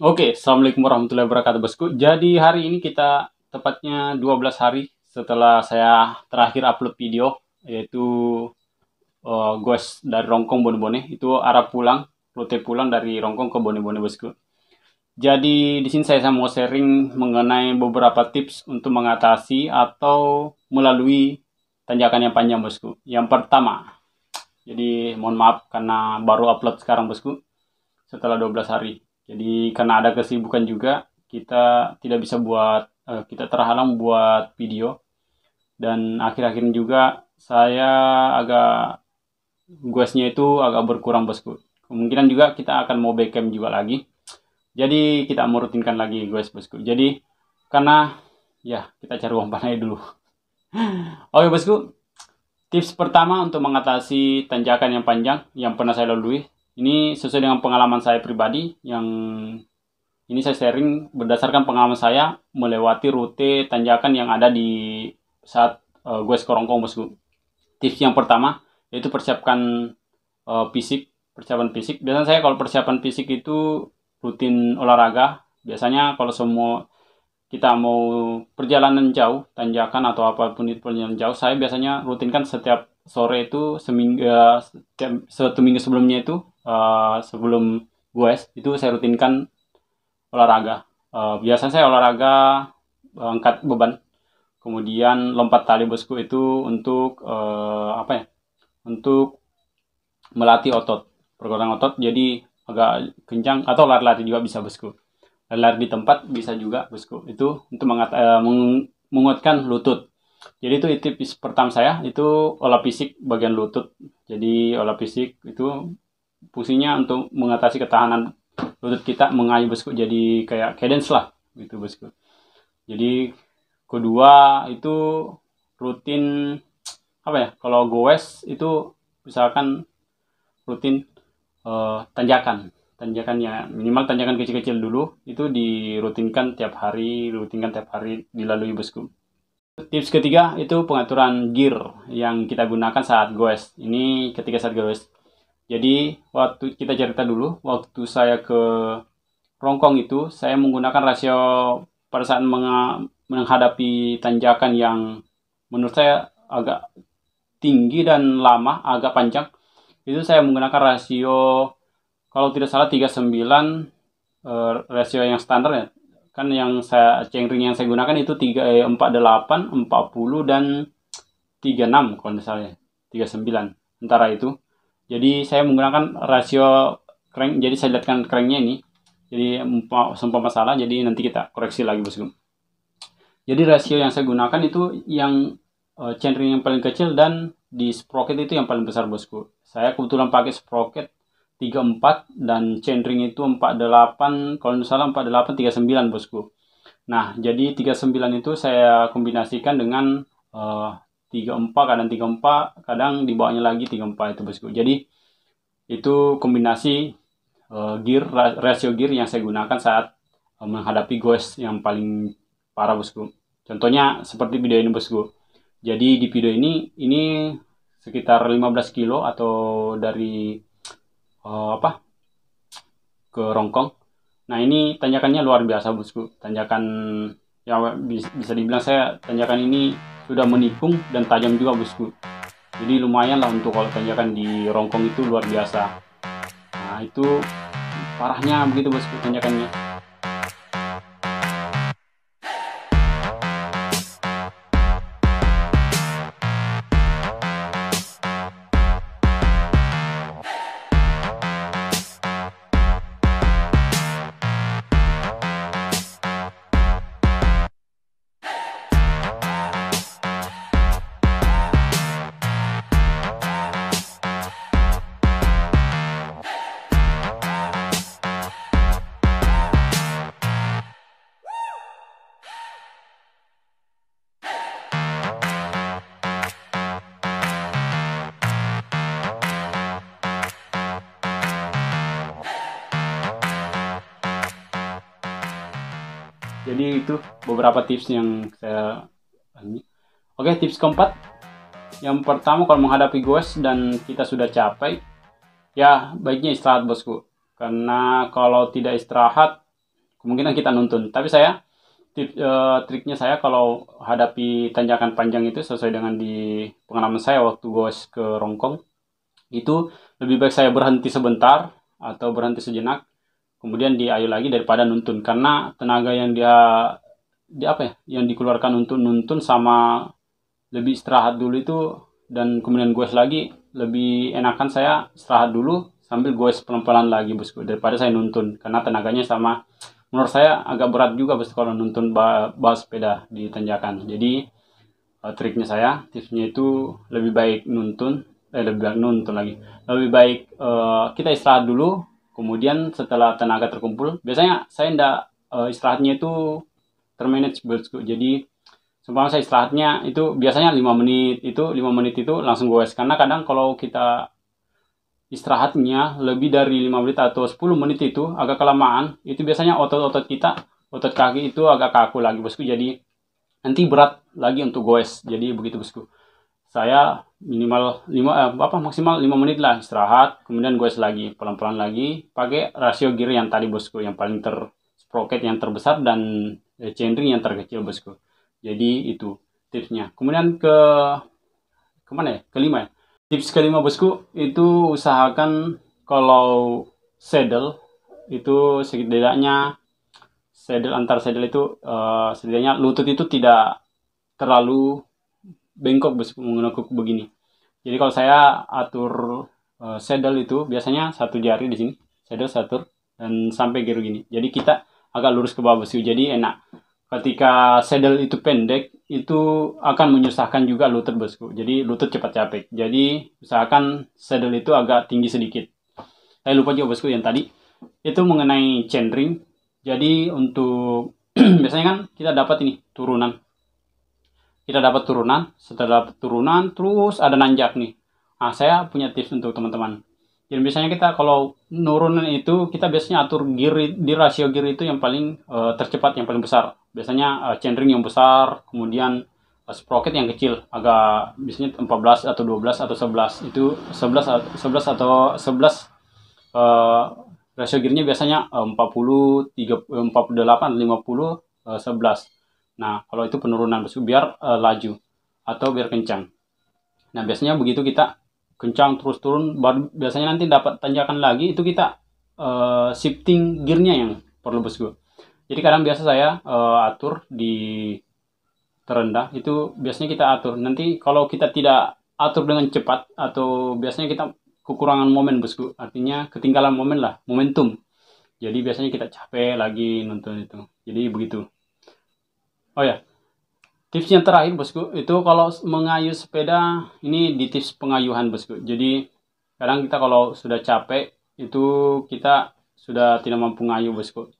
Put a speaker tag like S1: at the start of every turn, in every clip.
S1: Oke, Assalamualaikum warahmatullahi wabarakatuh, bosku. Jadi hari ini kita tepatnya 12 hari setelah saya terakhir upload video, yaitu goes dari Rongkong Bone-Bone. Itu arah pulang, rute pulang dari Rongkong ke Bone-Bone, bosku. Jadi di sini saya mau sharing mengenai beberapa tips untuk mengatasi atau melalui tanjakan yang panjang, bosku. Yang pertama, jadi mohon maaf karena baru upload sekarang, bosku, setelah 12 hari. Jadi karena ada kesibukan juga, kita tidak bisa kita terhalang buat video. Dan akhir-akhir ini juga saya agak guesnya itu agak berkurang, bosku. Kemungkinan juga kita akan mau backhand juga lagi. Jadi kita mau rutinkan lagi guys, bosku. Jadi karena ya kita cari uang panai dulu. Oke, bosku. Tips pertama untuk mengatasi tanjakan yang panjang yang pernah saya lalui, ini sesuai dengan pengalaman saya pribadi, yang ini saya sharing berdasarkan pengalaman saya melewati rute tanjakan yang ada di saat gue ke Rongkong, bosku. Tips yang pertama yaitu persiapkan fisik, persiapan fisik. Biasanya saya kalau persiapan fisik itu rutin olahraga. Biasanya kalau semua kita mau perjalanan jauh, tanjakan atau apapun itu perjalanan jauh, saya biasanya rutinkan setiap sore itu seminggu, satu minggu sebelumnya itu sebelum goes itu saya rutinkan olahraga. Biasanya saya olahraga angkat beban, kemudian lompat tali, bosku, itu untuk apa ya? Untuk melatih otot, pergerakan otot, jadi agak kencang, atau lari-lari juga bisa, bosku. Lari di tempat bisa juga, bosku. Itu untuk menguatkan lutut. Jadi itu tips pertama saya, itu olah fisik bagian lutut. Jadi olah fisik itu fungsinya untuk mengatasi ketahanan lutut kita mengayuh, bosku. Jadi kayak cadence lah gitu, bosku. Jadi kedua itu rutin apa ya, kalau goes itu misalkan rutin tanjakan ya, minimal tanjakan kecil-kecil dulu, itu dirutinkan tiap hari, dilalui, bosku. Tips ketiga itu pengaturan gear yang kita gunakan saat goes. Ini ketika saat goes. Jadi waktu kita cerita dulu, waktu saya ke Rongkong itu saya menggunakan rasio pada saat menghadapi tanjakan yang menurut saya agak tinggi dan lama, agak panjang. Itu saya menggunakan rasio, kalau tidak salah, 39, rasio yang standar ya. Kan yang chainring yang saya gunakan itu 48, 40 dan 36 kalau tidak salah ya. 39 antara itu. Jadi saya menggunakan rasio crank, jadi saya lihatkan cranknya ini. Jadi sempat masalah, jadi nanti kita koreksi lagi, bosku. Jadi rasio yang saya gunakan itu yang chainring yang paling kecil, dan di sprocket itu yang paling besar, bosku. Saya kebetulan pakai sprocket 34 dan chainring itu 48, kalau tidak salah 48 39, bosku. Nah, jadi 39 itu saya kombinasikan dengan 34, kadang 34, kadang di bawahnya lagi 34 itu, bosku. Jadi itu kombinasi gear, rasio gear yang saya gunakan saat menghadapi goes yang paling parah, bosku. Contohnya seperti video ini, bosku. Jadi di video ini sekitar 15 kilo atau dari ke Rongkong. Nah, ini tanjakannya luar biasa, bosku. Tanjakan yang bisa dibilang saya tanjakan ini sudah menikung dan tajam juga, bosku. Jadi lumayan lah untuk kalau tanjakan di Rongkong itu luar biasa. Nah, itu parahnya begitu, bosku, tanjakannya. Jadi itu beberapa tips yang saya ini. Oke, tips keempat. Yang pertama, kalau menghadapi goes dan kita sudah capek, ya baiknya istirahat, bosku. Karena kalau tidak istirahat, kemungkinan kita nuntun. Tapi saya triknya saya kalau hadapi tanjakan panjang itu sesuai dengan di pengalaman saya waktu goes ke Rongkong, itu lebih baik saya berhenti sebentar atau berhenti sejenak kemudian diayu lagi daripada nuntun, karena tenaga yang di apa ya yang dikeluarkan untuk nuntun sama lebih istirahat dulu itu dan kemudian goes lagi, lebih enakan saya istirahat dulu sambil goes pelan-pelan lagi bosku daripada saya nuntun, karena tenaganya sama menurut saya agak berat juga bosku kalau nuntun bawa sepeda di tanjakan. Jadi triknya saya, tipsnya itu lebih baik nuntun, lebih baik nuntun lagi, lebih baik kita istirahat dulu, kemudian setelah tenaga terkumpul, biasanya saya ndak istirahatnya itu termanage bosku. Jadi seumpama saya istirahatnya itu biasanya 5 menit itu langsung goes, karena kadang kalau kita istirahatnya lebih dari 5 menit atau 10 menit itu agak kelamaan, itu biasanya otot-otot kita, otot kaki itu agak kaku lagi bosku, jadi nanti berat lagi untuk goes. Jadi begitu bosku, saya minimal maksimal 5 menit lah istirahat, kemudian goes lagi pelan-pelan lagi pakai rasio gear yang tadi bosku, yang paling sprocket yang terbesar dan chainring yang terkecil bosku. Jadi itu tipsnya. Kemudian kemana ya, kelima ya, tips kelima bosku itu usahakan kalau saddle itu setidaknya antar saddle itu setidaknya lutut itu tidak terlalu bengkok bosku, menekuk begini. Jadi kalau saya atur saddle itu biasanya satu jari di sini, saddle satu dan sampai gear gini. Jadi kita agak lurus ke bawah bosku, jadi enak. Ketika saddle itu pendek, itu akan menyusahkan juga lutut bosku. Jadi lutut cepat capek. Jadi usahakan saddle itu agak tinggi sedikit. Saya lupa juga bosku yang tadi itu mengenai chainring. Jadi untuk biasanya kan kita dapat ini turunan. Kita dapat turunan, setelah dapat turunan terus ada nanjak nih. Nah, saya punya tips untuk teman-teman. Jadi biasanya kita kalau nurunan itu kita biasanya atur gear di rasio gear itu yang paling tercepat, yang paling besar. Biasanya chainring yang besar, kemudian sprocket yang kecil, agak biasanya 14 atau 12 atau 11. Itu 11 atau 11 rasio gearnya biasanya 40, 48, 50, 11. Nah, kalau itu penurunan biar laju atau biar kencang. Nah, biasanya begitu kita kencang terus turun, baru biasanya nanti dapat tanjakan lagi itu kita shifting gearnya yang perlu bosku. Jadi kadang biasa saya atur di terendah itu biasanya kita atur. Nanti kalau kita tidak atur dengan cepat atau biasanya kita kekurangan momen bosku, artinya ketinggalan momen lah, momentum. Jadi biasanya kita capek lagi nonton itu. Jadi begitu. Oh ya, tips yang terakhir bosku, itu kalau mengayuh sepeda ini di tips pengayuhan bosku. Jadi kadang kita kalau sudah capek itu kita sudah tidak mampu ngayuh bosku.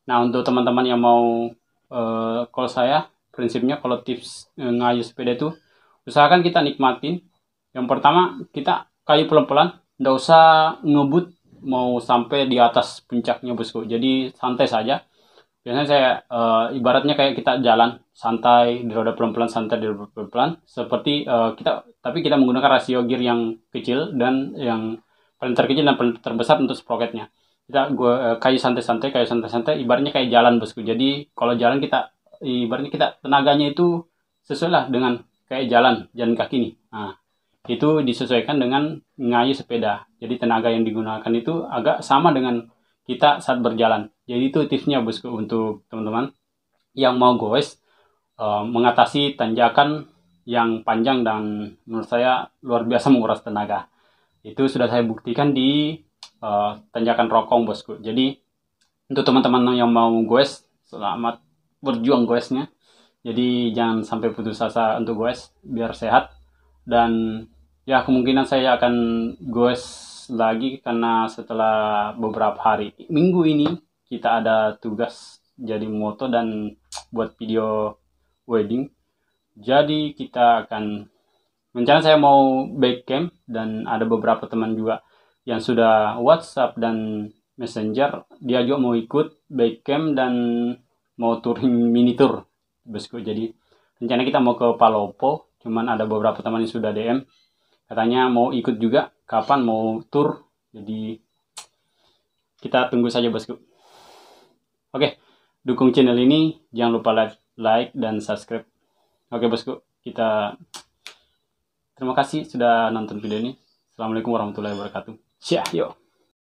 S1: Nah, untuk teman-teman yang mau kalau saya prinsipnya kalau tips ngayuh sepeda itu usahakan kita nikmatin. Yang pertama kita kayu pelan-pelan, nggak usah ngebut mau sampai di atas puncaknya bosku. Jadi santai saja. Biasanya saya ibaratnya kayak kita jalan santai di roda pelan-pelan, santai di roda pelan-pelan, seperti tapi kita menggunakan rasio gear yang kecil dan yang paling terkecil dan paling terbesar untuk sprocketnya. Kita kayu santai-santai, ibaratnya kayak jalan bosku. Jadi kalau jalan kita ibaratnya kita tenaganya itu sesuai lah dengan kayak jalan kaki nih. Nah, itu disesuaikan dengan ngayuh sepeda. Jadi tenaga yang digunakan itu agak sama dengan kita saat berjalan. Jadi itu tipsnya bosku untuk teman-teman yang mau goes mengatasi tanjakan yang panjang dan menurut saya luar biasa menguras tenaga. Itu sudah saya buktikan di tanjakan Rongkong bosku. Jadi untuk teman-teman yang mau goes, selamat berjuang goesnya. Jadi jangan sampai putus asa untuk goes biar sehat. Dan ya kemungkinan saya akan goes lagi karena setelah beberapa hari, minggu ini kita ada tugas jadi moto dan buat video wedding. Jadi kita akan rencana saya mau back camp dan ada beberapa teman juga yang sudah WhatsApp dan Messenger, dia juga mau ikut back camp dan mau touring mini tour bosku. Jadi rencana kita mau ke Palopo, cuman ada beberapa teman yang sudah DM katanya mau ikut juga, kapan mau tour. Jadi kita tunggu saja bosku. Oke, dukung channel ini, jangan lupa like dan subscribe. Oke bosku, kita terima kasih sudah nonton video ini. Assalamualaikum warahmatullahi wabarakatuh. Syah, yuk.